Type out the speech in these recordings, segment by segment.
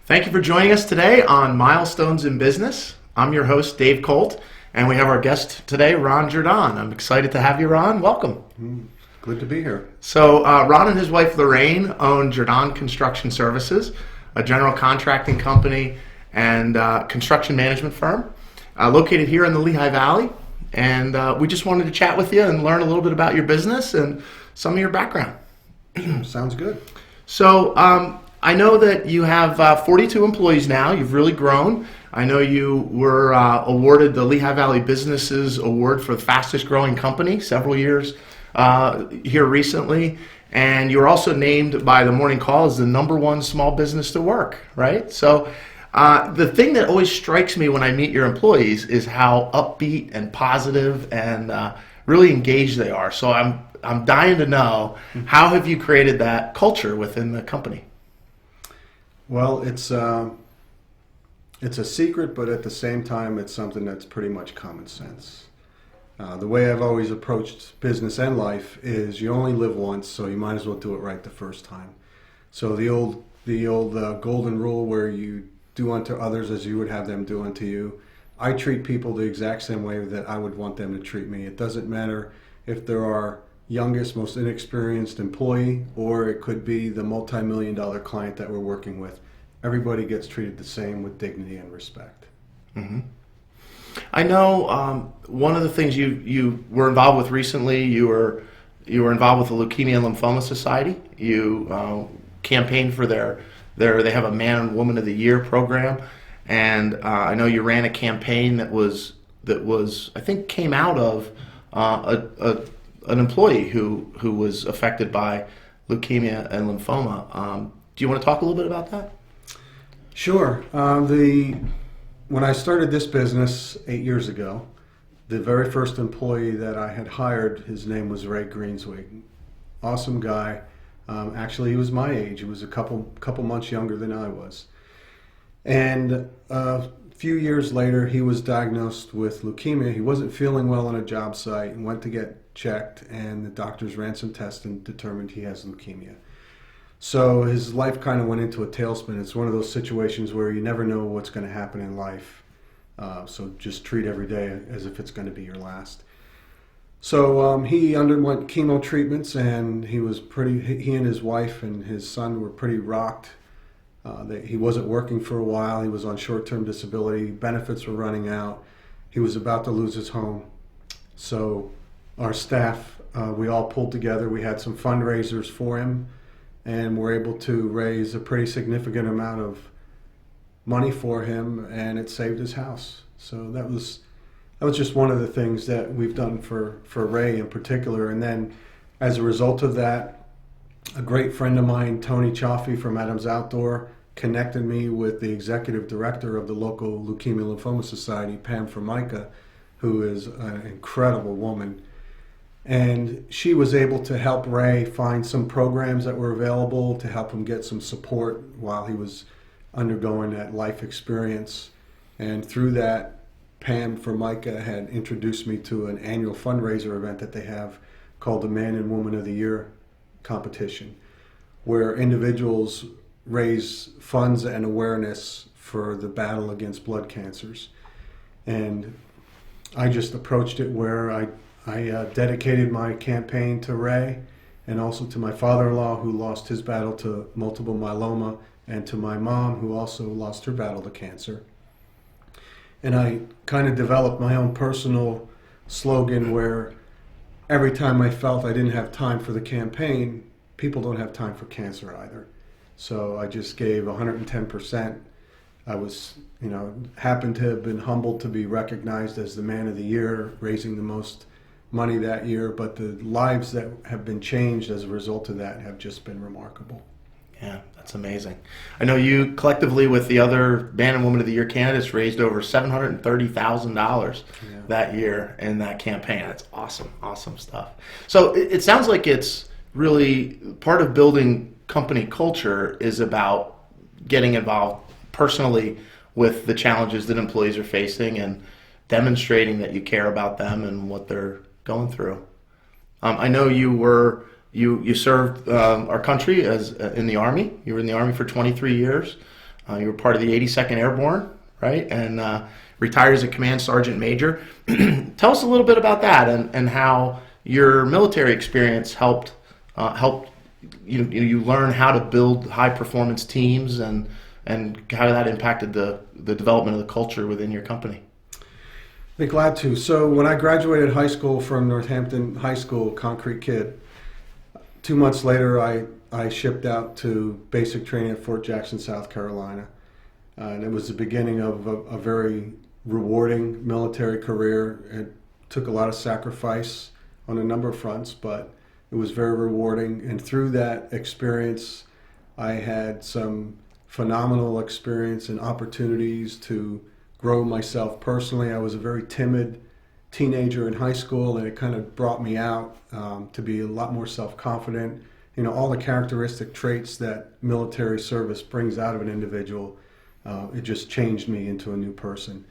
Thank you for joining us today on Milestones in Business. I'm your host, Dave Coult, and we have our guest today, Ron Jerdon. I'm excited to have you, Ron. Welcome. Good to be here. So, Ron and his wife, Lorraine, own Jerdon Construction Services, a general contracting company and construction management firm located here in the Lehigh Valley. And we just wanted to chat with you and learn a little bit about your business and some of your background. Sounds good. So, I know that you have 42 employees now. You've really grown. I know you were awarded the Lehigh Valley Businesses Award for the fastest growing company several years here recently. And you were also named by the Morning Call as the #1 small business to work, right? So the thing that always strikes me when I meet your employees is how upbeat and positive and really engaged they are. So I'm dying to know, how have you created that culture within the company? Well, it's a secret, but at the same time, it's something that's pretty much common sense. The way I've always approached business and life is you only live once, so you might as well do it right the first time. So the old golden rule where you do unto others as you would have them do unto you. I treat people the exact same way that I would want them to treat me. It doesn't matter if they're our youngest, most inexperienced employee, or it could be the multi-million-dollar client that we're working with. Everybody gets treated the same with dignity and respect. Mm-hmm. I know one of the things you were involved with recently, you were involved with the Leukemia and Lymphoma Society. You campaigned for they have a Man and Woman of the Year program, and I know you ran a campaign that was I think came out of an employee who was affected by leukemia and lymphoma. Do you want to talk a little bit about that? Sure. When I started this business 8 years ago, the very first employee that I had hired, his name was Ray Greenswig. Awesome guy. Actually, he was my age. He was a couple months younger than I was. And a few years later, he was diagnosed with leukemia. He wasn't feeling well on a job site and went to get checked, and the doctors ran some tests and determined he has leukemia. So his life kind of went into a tailspin. It's one of those situations where you never know what's going to happen in life. So just treat every day as if it's going to be your last. So he underwent chemo treatments, and he and his wife and his son were pretty rocked. He wasn't working for a while. He was on short-term disability. Benefits were running out. He was about to lose his home. So our staff, we all pulled together. We had some fundraisers for him, and were able to raise a pretty significant amount of money for him, and it saved his house. So that was just one of the things that we've done for Ray in particular. And then as a result of that, a great friend of mine, Tony Chaffee from Adams Outdoor, connected me with the executive director of the local Leukemia Lymphoma Society, Pam Formica, who is an incredible woman. And she was able to help Ray find some programs that were available to help him get some support while he was undergoing that life experience. And through that, Pam Formica had introduced me to an annual fundraiser event that they have called the Man and Woman of the Year competition, where individuals raise funds and awareness for the battle against blood cancers. And I just approached it where I dedicated my campaign to Ray, and also to my father-in-law, who lost his battle to multiple myeloma, and to my mom, who also lost her battle to cancer. And I kind of developed my own personal slogan where every time I felt I didn't have time for the campaign, people don't have time for cancer either. So I just gave 110%. I was, happened to have been humbled to be recognized as the Man of the Year, raising the most money that year, but the lives that have been changed as a result of that have just been remarkable. Yeah, that's amazing. I know you collectively with the other Man and Woman of the Year candidates raised over $730,000 that year in that campaign. That's awesome stuff. So it sounds like it's really part of building company culture is about getting involved personally with the challenges that employees are facing and demonstrating that you care about them and what they're going through. I know you served our country as in the Army. You were in the Army for 23 years. You were part of the 82nd Airborne, right? And retired as a command sergeant major. Tell us a little bit about that and how your military experience helped you learn how to build high performance teams and how that impacted the development of the culture within your company. Be glad to. So when I graduated high school from Northampton High School, concrete kid, 2 months later I shipped out to basic training at Fort Jackson, South Carolina. And it was the beginning of a very rewarding military career. It took a lot of sacrifice on a number of fronts, but it was very rewarding. And through that experience, I had some phenomenal experience and opportunities to grow myself personally. I was a very timid teenager in high school, and it kind of brought me out to be a lot more self-confident. You know, all the characteristic traits that military service brings out of an individual, it just changed me into a new person.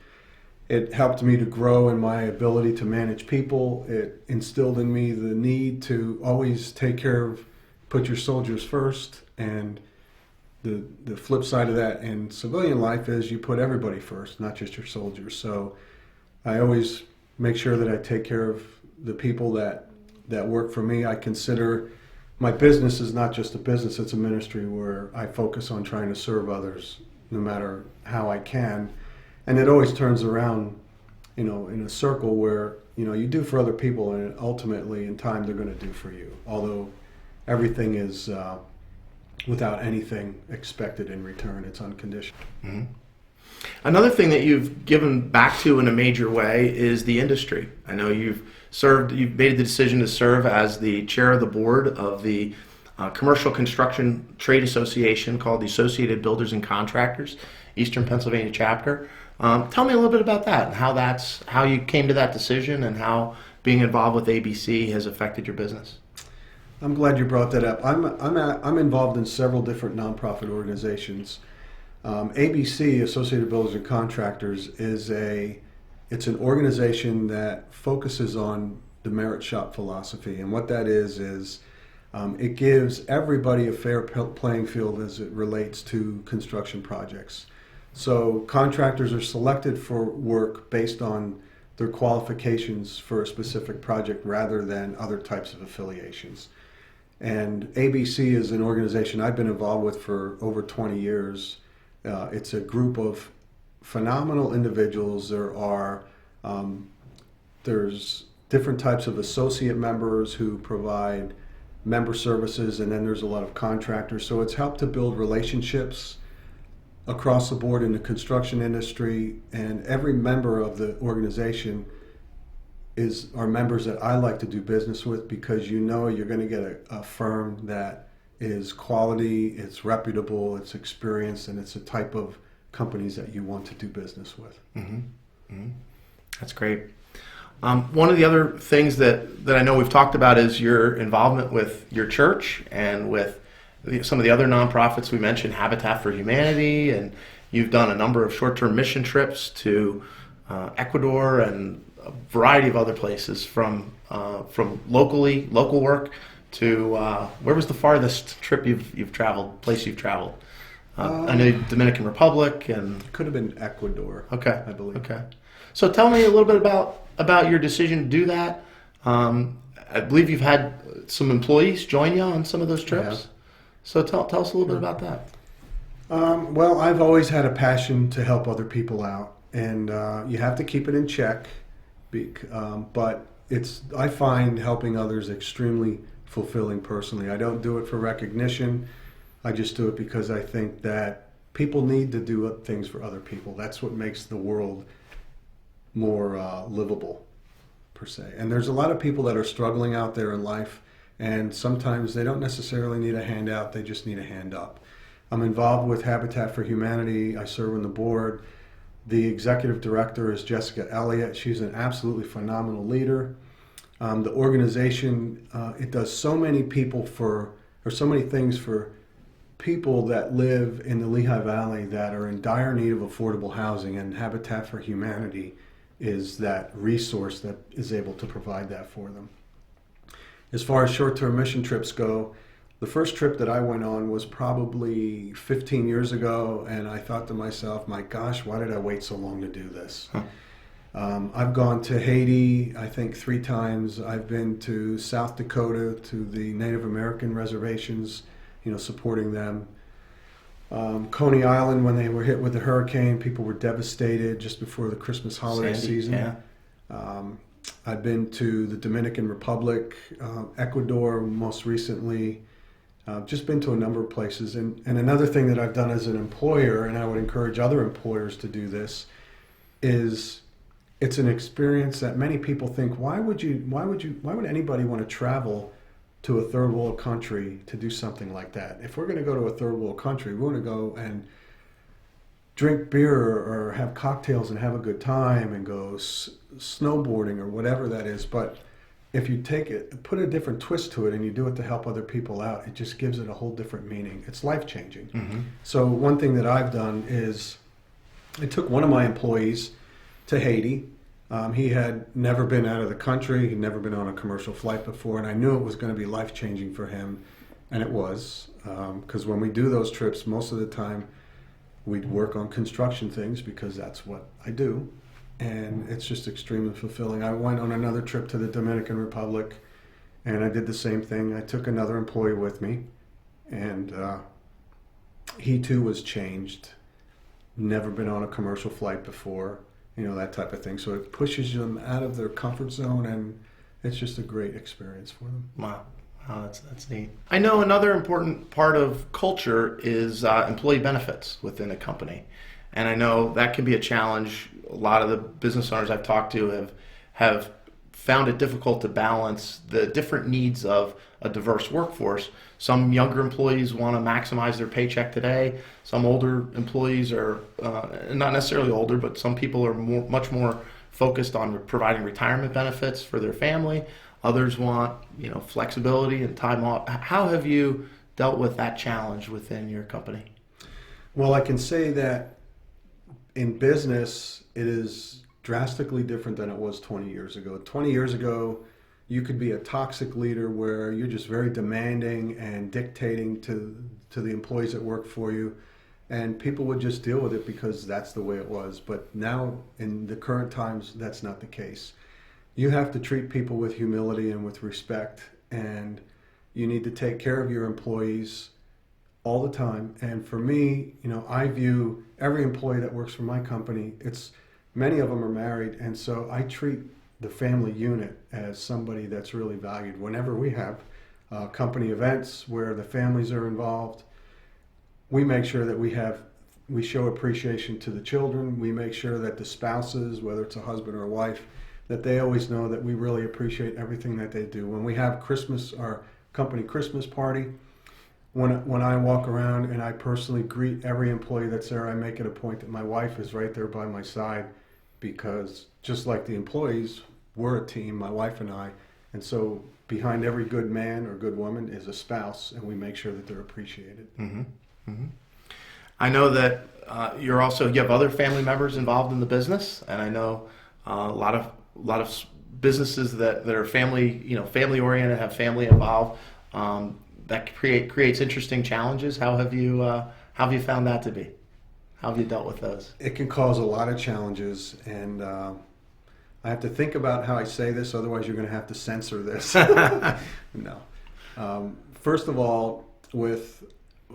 It helped me to grow in my ability to manage people. It instilled in me the need to always take care of, put your soldiers first, and the flip side of that in civilian life is you put everybody first, not just your soldiers. So I always make sure that I take care of the people that work for me. I consider my business is not just a business, it's a ministry where I focus on trying to serve others no matter how I can. And it always turns around, you know, in a circle where, you know, you do for other people and ultimately in time they're going to do for you. Although everything is without anything expected in return. It's unconditional. Mm-hmm. Another thing that you've given back to in a major way is the industry. I know you've made the decision to serve as the chair of the board of the Commercial Construction Trade Association called the Associated Builders and Contractors, Eastern Pennsylvania chapter. Tell me a little bit about that and how you came to that decision and how being involved with ABC has affected your business. I'm glad you brought that up. I'm involved in several different nonprofit organizations. ABC, Associated Builders and Contractors, it's an organization that focuses on the merit shop philosophy, and what that is it gives everybody a fair playing field as it relates to construction projects. So contractors are selected for work based on their qualifications for a specific project rather than other types of affiliations. And ABC is an organization I've been involved with for over 20 years. It's a group of phenomenal individuals. There's different types of associate members who provide member services, and then there's a lot of contractors. So it's helped to build relationships across the board in the construction industry, and every member of the organization are members that I like to do business with, because you know you're going to get a firm that is quality, it's reputable, it's experienced, and it's a type of companies that you want to do business with. Mm-hmm. Mm-hmm. That's great. One of the other things that I know we've talked about is your involvement with your church and with some of the other nonprofits we mentioned, Habitat for Humanity, and you've done a number of short-term mission trips to Ecuador and a variety of other places, from local work to where was the farthest trip you've traveled? I know Dominican Republic and Could have been Ecuador. Okay, I believe. Okay, so tell me a little bit about your decision to do that. I believe you've had some employees join you on some of those trips. So tell us a little bit about that. Well, I've always had a passion to help other people out, and you have to keep it in check. But I find helping others extremely fulfilling personally. I don't do it for recognition. I just do it because I think that people need to do things for other people. That's what makes the world more livable, per se. And there's a lot of people that are struggling out there in life, and sometimes they don't necessarily need a handout, they just need a hand up. I'm involved with Habitat for Humanity. I serve on the board. The executive director is Jessica Elliott. She's an absolutely phenomenal leader. The organization, it does so many things for people that live in the Lehigh Valley that are in dire need of affordable housing, and Habitat for Humanity is that resource that is able to provide that for them. As far as short-term mission trips go, The first trip that I went on was probably 15 years ago, and I thought to myself, my gosh, why did I wait so long to do this? Huh. I've gone to Haiti, I think 3 times. I've been to South Dakota, to the Native American reservations, supporting them. Coney Island, when they were hit with the hurricane, people were devastated just before the Christmas holiday season. Yeah. I've been to the Dominican Republic, Ecuador most recently. Just been to a number of places. And another thing that I've done as an employer, and I would encourage other employers to do this, is it's an experience that many people think, why would anybody want to travel to a third world country to do something like that? If we're going to go to a third world country, we want to go and drink beer or have cocktails and have a good time and go snowboarding or whatever that is. But if you take it, put a different twist to it, and you do it to help other people out, it just gives it a whole different meaning. It's life-changing. Mm-hmm. So one thing that I've done is I took one of my employees to Haiti. He had never been out of the country. He'd never been on a commercial flight before, and I knew it was going to be life-changing for him, and it was. Because when we do those trips, most of the time we'd work on construction things because that's what I do. And it's just extremely fulfilling. I went on another trip to the Dominican Republic, and I did the same thing. I took another employee with me, and he too was changed. Never been on a commercial flight before, that type of thing. So it pushes them out of their comfort zone, and it's just a great experience for them. Wow. Oh, that's neat. I know another important part of culture is employee benefits within a company. And I know that can be a challenge. A lot of the business owners I've talked to have found it difficult to balance the different needs of a diverse workforce. Some younger employees want to maximize their paycheck today. Some older employees are, not necessarily older, but some people are much more focused on providing retirement benefits for their family. Others want, flexibility and time off. How have you dealt with that challenge within your company? Well, I can say that in business, it is drastically different than it was 20 years ago. 20 years ago, you could be a toxic leader where you're just very demanding and dictating to the employees that work for you, and people would just deal with it because that's the way it was. But now, in the current times, that's not the case. You have to treat people with humility and with respect, and you need to take care of your employees all the time. And for me, I view every employee that works for my company, many of them are married, and so I treat the family unit as somebody that's really valued. Whenever we have company events where the families are involved, we make sure that we show appreciation to the children. We make sure that the spouses, whether it's a husband or a wife, that they always know that we really appreciate everything that they do. When we have Christmas, our company Christmas party, when I walk around and I personally greet every employee that's there, I make it a point that my wife is right there by my side, because just like the employees, we're a team, my wife and I. And so behind every good man or good woman is a spouse, and we make sure that they're appreciated. Mm-hmm. Mm-hmm. I know that you have other family members involved in the business, and I know a lot of businesses that are family oriented, have family involved. That creates interesting challenges. How have you found that to be? How have you dealt with those? It can cause a lot of challenges, and I have to think about how I say this, otherwise you're going to have to censor this. No. First of all, with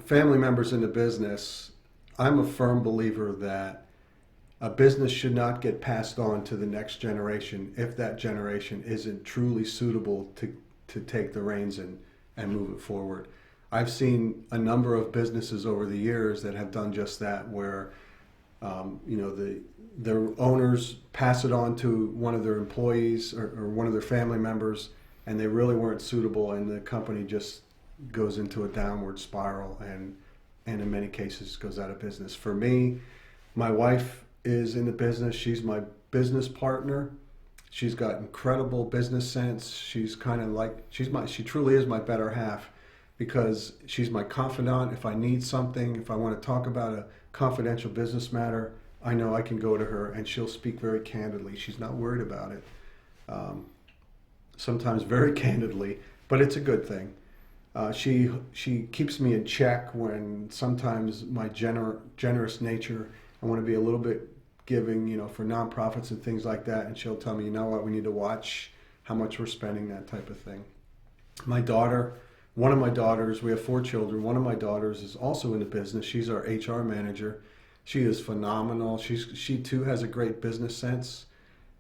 family members in the business, I'm a firm believer that a business should not get passed on to the next generation if that generation isn't truly suitable to take the reins and move it forward. I've seen a number of businesses over the years that have done just that, where their owners pass it on to one of their employees or one of their family members, and they really weren't suitable, and the company just goes into a downward spiral and in many cases goes out of business. For me, my wife is in the business. She's my business partner. She's got incredible business sense. She's she truly is my better half, because she's my confidant. If I need something, if I want to talk about a confidential business matter, I know I can go to her and she'll speak very candidly. She's not worried about it. Sometimes very candidly, but it's a good thing. She keeps me in check when sometimes my generous nature, I want to be a little bit giving, for nonprofits and things like that, and she'll tell me, you know what, we need to watch how much we're spending, that type of thing. My daughter, one of my daughters, we have 4 children. One of my daughters is also in the business. She's our HR manager. She is phenomenal. She too has a great business sense,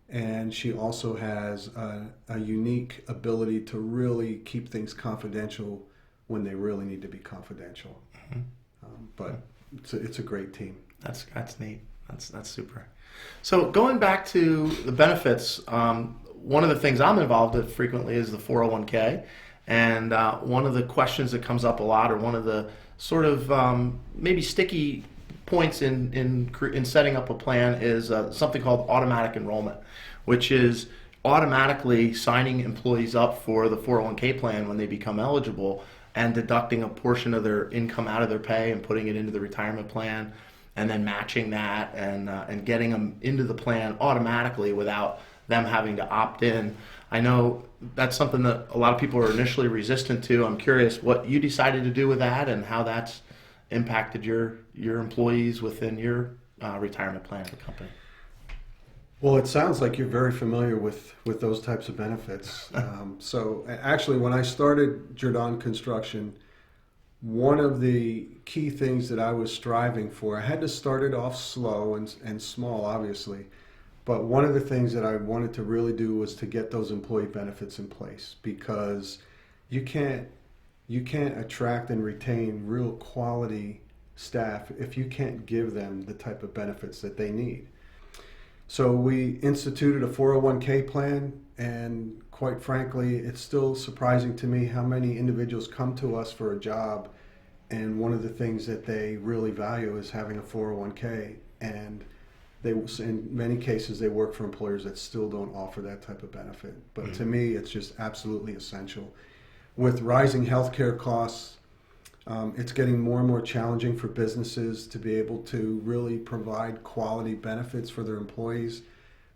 and she also has a unique ability to really keep things confidential when they really need to be confidential. Mm-hmm. But it's a great team. That's neat. That's super. So going back to the benefits, one of the things I'm involved with frequently is the 401k. And one of the questions that comes up a lot, or one of the sort of maybe sticky points in setting up a plan, is something called automatic enrollment, which is automatically signing employees up for the 401k plan when they become eligible, and deducting a portion of their income out of their pay and putting it into the retirement plan, and then matching that and getting them into the plan automatically without them having to opt in. I know that's something that a lot of people are initially resistant to. I'm curious what you decided to do with that and how that's impacted your employees within your retirement plan at the company. Well, it sounds like you're very familiar with those types of benefits. So actually, when I started Jerdon Construction, one of the key things that I was striving for, I had to start it off slow and small, obviously. But one of the things that I wanted to really do was to get those employee benefits in place, because you can't attract and retain real quality staff if you can't give them the type of benefits that they need. So we instituted a 401k plan, and quite frankly, it's still surprising to me how many individuals come to us for a job, and one of the things that they really value is having a 401k, and in many cases, they work for employers that still don't offer that type of benefit. But to me, it's just absolutely essential. With rising healthcare costs, it's getting more and more challenging for businesses to be able to really provide quality benefits for their employees.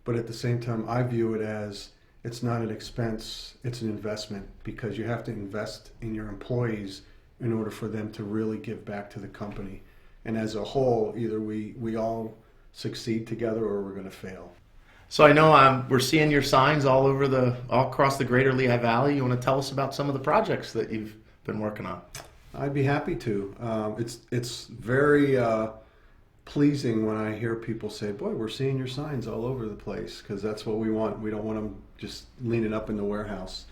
But at the same time, I view it as it's not an expense, it's an investment, because you have to invest in your employees in order for them to really give back to the company. And as a whole, either we all succeed together or we're going to fail. So I know we're seeing your signs all across the greater Lehigh Valley. You want to tell us about some of the projects that you've been working on? I'd be happy to. It's very pleasing when I hear people say, boy, we're seeing your signs all over the place, because that's what we want. We don't want them just leaning up in the warehouse.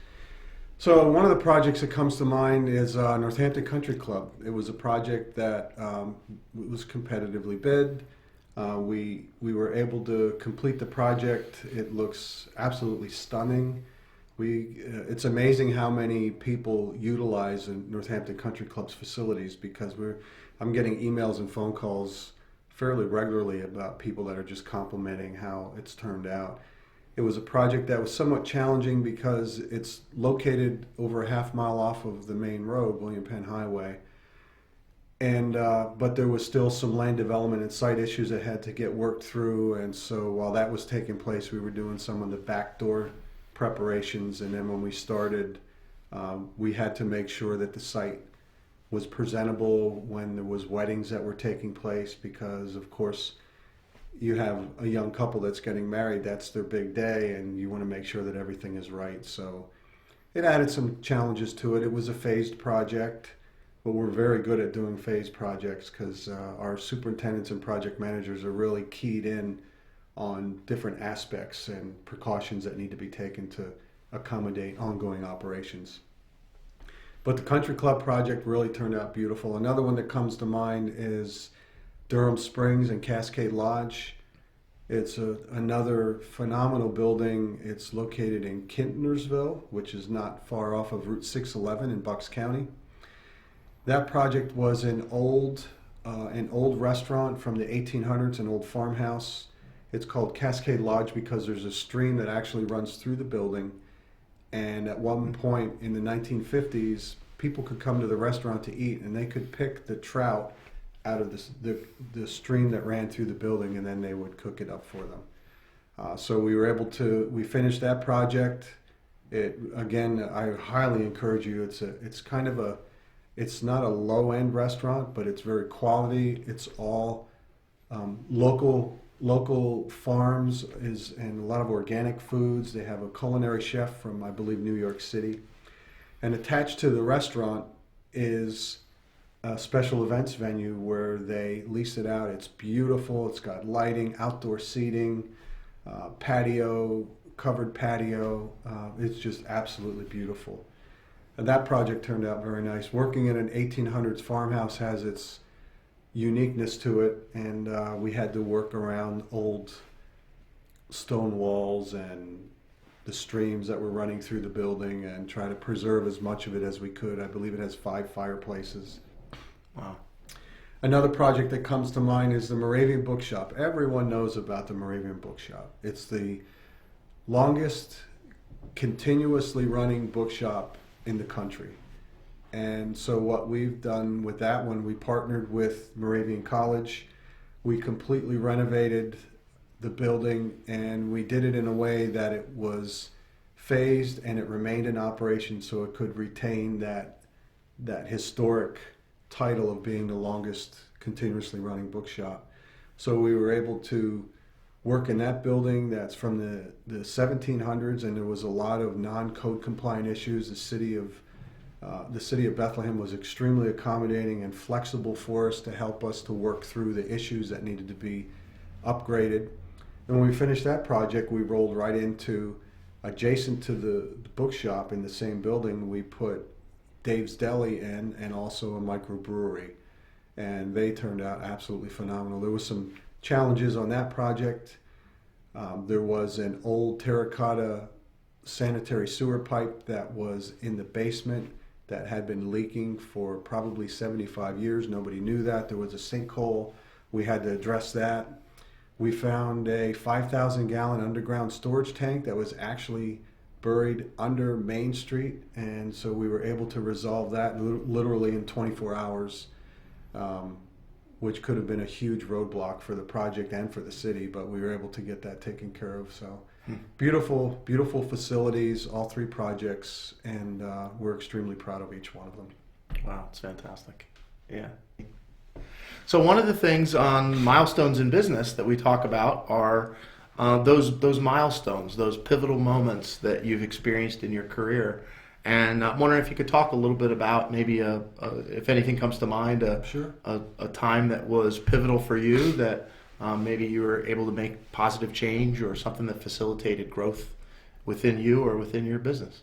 So one of the projects that comes to mind is Northampton Country Club. It was a project that was competitively bid. We were able to complete the project. It looks absolutely stunning. It's amazing how many people utilize Northampton Country Club's facilities, because I'm getting emails and phone calls fairly regularly about people that are just complimenting how it's turned out. It was a project that was somewhat challenging because it's located over a half mile off of the main road, William Penn Highway. And but there was still some land development and site issues that had to get worked through, and so while that was taking place, we were doing some of the backdoor preparations, and then when we started, we had to make sure that the site was presentable when there was weddings that were taking place, because of course you have a young couple that's getting married, that's their big day, and you want to make sure that everything is right. So it added some challenges to it. It was a phased project. But we're very good at doing phase projects, because our superintendents and project managers are really keyed in on different aspects and precautions that need to be taken to accommodate ongoing operations. But the Country Club project really turned out beautiful. Another one that comes to mind is Durham Springs and Cascade Lodge. It's another phenomenal building. It's located in Kintnersville, which is not far off of Route 611 in Bucks County. That project was an old restaurant from the 1800s, an old farmhouse. It's called Cascade Lodge because there's a stream that actually runs through the building. And at one point in the 1950s, people could come to the restaurant to eat, and they could pick the trout out of the stream that ran through the building, and then they would cook it up for them. So we finished that project. Again, I highly encourage you. It's kind of it's not a low end restaurant, but it's very quality. It's all local farms and a lot of organic foods. They have a culinary chef from, I believe, New York City, and attached to the restaurant is a special events venue where they lease it out. It's beautiful. It's got lighting, outdoor seating, patio, covered patio. It's just absolutely beautiful. And that project turned out very nice. Working in an 1800s farmhouse has its uniqueness to it, and we had to work around old stone walls and the streams that were running through the building and try to preserve as much of it as we could. I believe it has 5 fireplaces. Wow. Another project that comes to mind is the Moravian Bookshop. Everyone knows about the Moravian Bookshop. It's the longest continuously running bookshop in the country. And so what we've done with that one, we partnered with Moravian College. We completely renovated the building, and we did it in a way that it was phased and it remained in operation so it could retain that historic title of being the longest continuously running bookshop. So we were able to work in that building that's from the 1700s, and there was a lot of non-code compliant issues. The city of Bethlehem was extremely accommodating and flexible for us to help us to work through the issues that needed to be upgraded. And when we finished that project, we rolled right into, adjacent to the bookshop in the same building, we put Dave's Deli in and also a microbrewery. And they turned out absolutely phenomenal. There was some challenges on that project. There was an old terracotta sanitary sewer pipe that was in the basement that had been leaking for probably 75 years. Nobody knew that. There was a sinkhole. We had to address that. We found a 5,000 gallon underground storage tank that was actually buried under Main Street, and so we were able to resolve that literally in 24 hours, which could have been a huge roadblock for the project and for the city, but we were able to get that taken care of. So beautiful, beautiful facilities, all 3 projects, and we're extremely proud of each one of them. Wow, it's fantastic. Yeah. So one of the things on Milestones in business that we talk about are those milestones, those pivotal moments that you've experienced in your career. And I'm wondering if you could talk a little bit about maybe, if anything comes to mind, Sure. a time that was pivotal for you that maybe you were able to make positive change, or something that facilitated growth within you or within your business.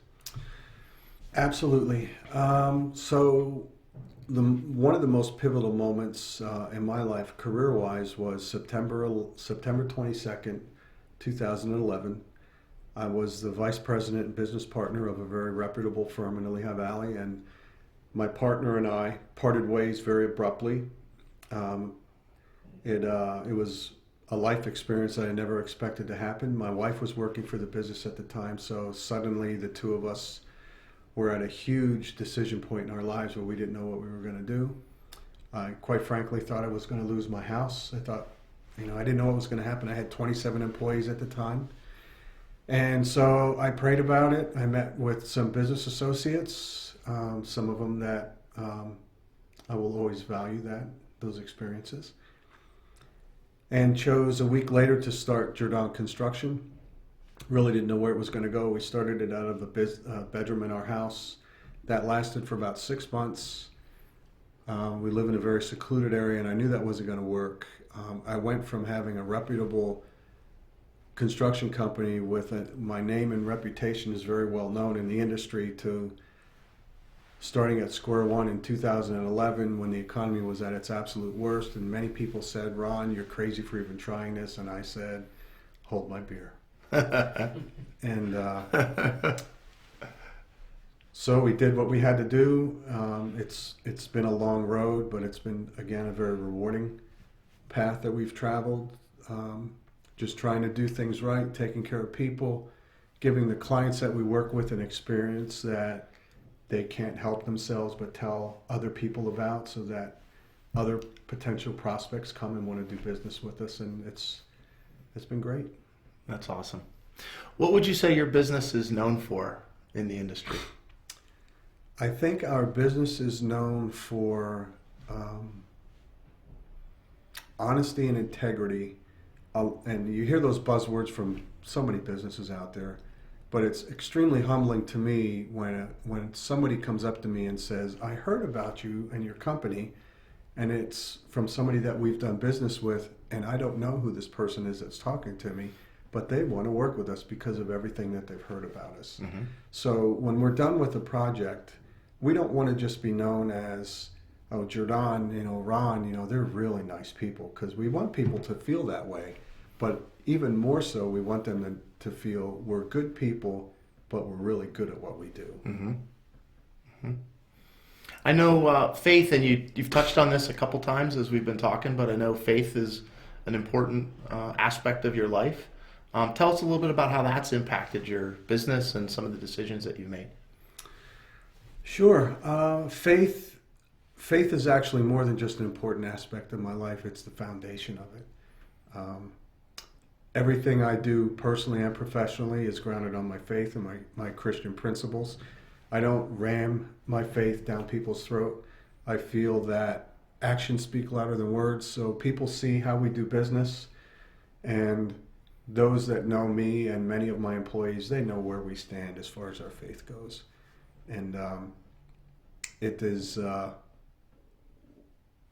Absolutely. So one of the most pivotal moments in my life, career-wise, was September 22nd, 2011. I was the vice president and business partner of a very reputable firm in the Lehigh Valley, and my partner and I parted ways very abruptly. It was a life experience that I never expected to happen. My wife was working for the business at the time, so suddenly the two of us were at a huge decision point in our lives where we didn't know what we were going to do. I quite frankly thought I was going to lose my house. I thought, I didn't know what was going to happen. I had 27 employees at the time. And so I prayed about it. I met with some business associates, some of them that I will always value those experiences, and chose a week later to start Jerdon Construction. Really didn't know where it was going to go. We started it out of the bedroom in our house. That lasted for about 6 months. We live in a very secluded area, and I knew that wasn't going to work. I went from having a reputable construction company with my name and reputation is very well known in the industry to starting at square one in 2011 when the economy was at its absolute worst, and many people said, "Ron, you're crazy for even trying this," and I said, "Hold my beer." And so we did what we had to do. It's been a long road, but it's been, again, a very rewarding path that we've traveled. Just trying to do things right, taking care of people, giving the clients that we work with an experience that they can't help themselves but tell other people about, so that other potential prospects come and want to do business with us, and it's been great. That's awesome. What would you say your business is known for? in the industry? I think our business is known for honesty and integrity. And you hear those buzzwords from so many businesses out there, but it's extremely humbling to me when somebody comes up to me and says, I heard about you and your company, and it's from somebody that we've done business with, and I don't know who this person is that's talking to me, but they want to work with us because of everything that they've heard about us. Mm-hmm. So when we're done with the project, we don't want to just be known as, oh, Jerdon, Ron, they're really nice people, because we want people to feel that way. But even more so, we want them to feel we're good people, but we're really good at what we do. Mm-hmm. Mm-hmm. I know faith, and you've touched on this a couple times as we've been talking, but I know faith is an important aspect of your life. Tell us a little bit about how that's impacted your business and some of the decisions that you've made. Sure. Faith is actually more than just an important aspect of my life. It's the foundation of it. Everything I do personally and professionally is grounded on my faith and my Christian principles. I don't ram my faith down people's throat. I feel that actions speak louder than words, so people see how we do business, and those that know me and many of my employees, they know where we stand as far as our faith goes. And it is,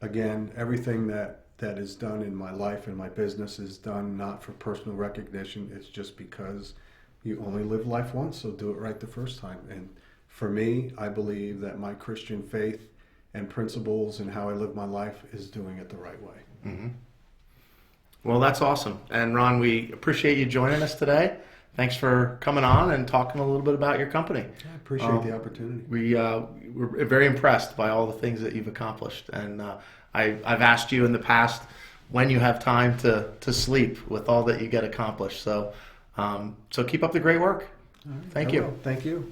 again, everything that is done in my life and my business is done not for personal recognition. It's just because you only live life once, so do it right the first time. And for me, I believe that my Christian faith and principles and how I live my life is doing it the right way. Mm-hmm. Well, that's awesome. And Ron, we appreciate you joining us today. Thanks for coming on and talking a little bit about your company. I appreciate the opportunity. We're very impressed by all the things that you've accomplished. And I've asked you in the past when you have time to sleep with all that you get accomplished. So keep up the great work. All right, Thank you. Thank you.